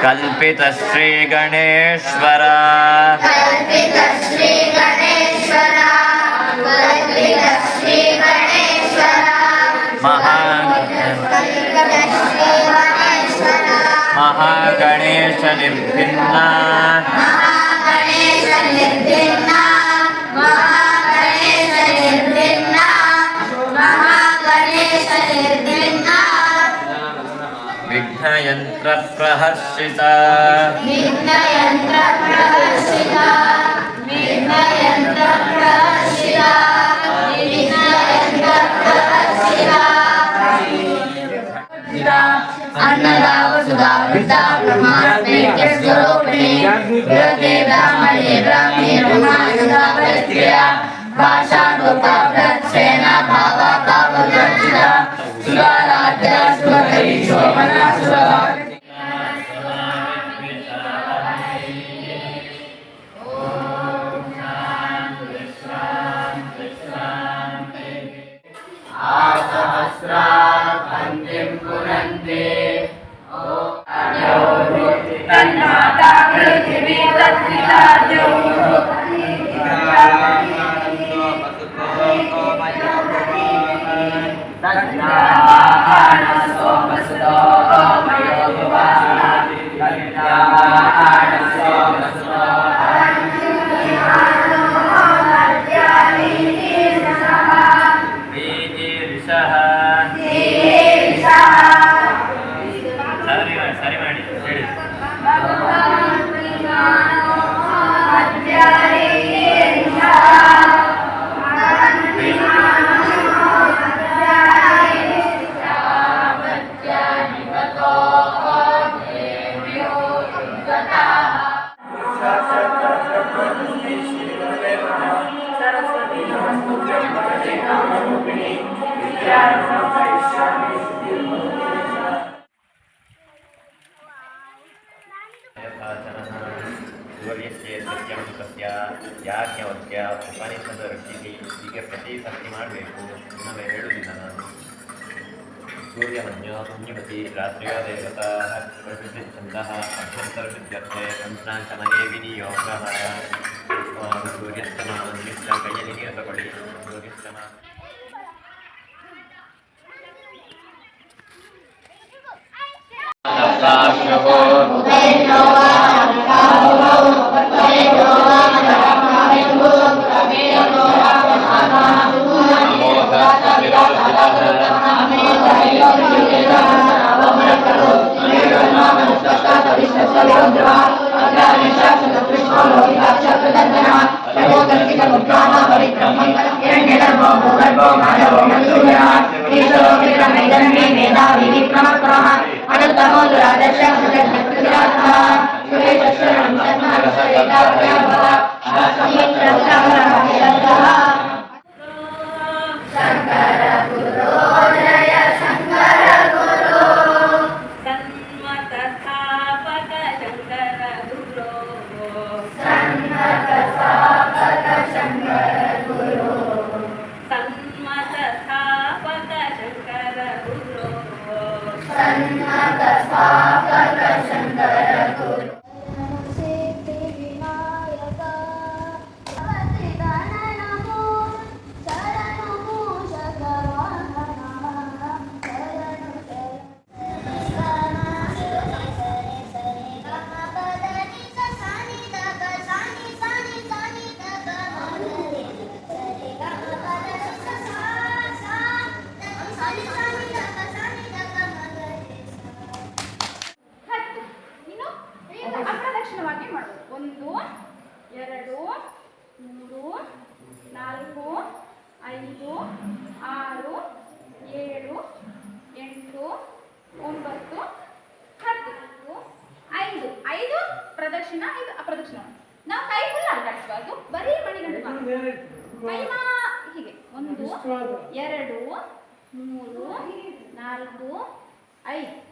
कल्पितश्री गणेश्वर महागणेश निर्भिन्ना विघ्नयंत्र प्रहर्षिता अन्नदा वसुधा वृद्धा ब्रह्माण्डे स्वरूपिणी ब्रह्मे ब्राह्मणे ब्राह्मी ब्रह्मानंदा परित्रिया भाषा रूपा प्रच्छेना भावा काव्यवर्जिता सुराराध्या सुरहरि शोभना सुरभा अंतिम पुरंते तन्माता पृथ्वी तत्पिता ಯಾಜ್ಞವಲ್ಕ್ಯ ಉಪನಿಷದ ಋಷಿಗೆ ಹೀಗೆ ಪ್ರತಿ ಸರ್ತಿ ಮಾಡಬೇಕು. ಇನ್ನೊಮ್ಮೆ ಹೇಳುವುದಿಲ್ಲ ನಾನು. ಸೂರ್ಯಮನ್ಯೋ ಪುಣ್ಯಪತಿ ರಾತ್ರಿಯ ದೇವತಾ ಪ್ರಸಿದ್ಧಿ ಛಂದಃ ಅಭ್ಯಂತರ ಶುದ್ಧತೆ ಮಂತ್ರಾಂಚಮನೆ ವಿನಿಯೋಗ ಸೂರ್ಯಸ್ತಮ ನಿರ್ದಿಷ್ಟ ಕೈಯಲ್ಲಿ ನೀರು ತಗೊಳ್ಳಿ. ಸೂರ್ಯಸ್ತಮ ಅಪ್ರದಕ್ಷಿಣವಾಗಿ ಮಾಡು. 1 2 3 4 5 6 7 8 9 10 5 ಪ್ರದಕ್ಷಿಣ 5 ಅಪ್ರದಕ್ಷಿಣ. ನಾವು ಕೈ ಫುಲ್ ಅಲ್ಲಾಡಿಸಬಾರ್ದು, ಬರೀ ಮಣಿಗಂಡು ಕೈ ಹೀಗೆ 1 2 3 4 5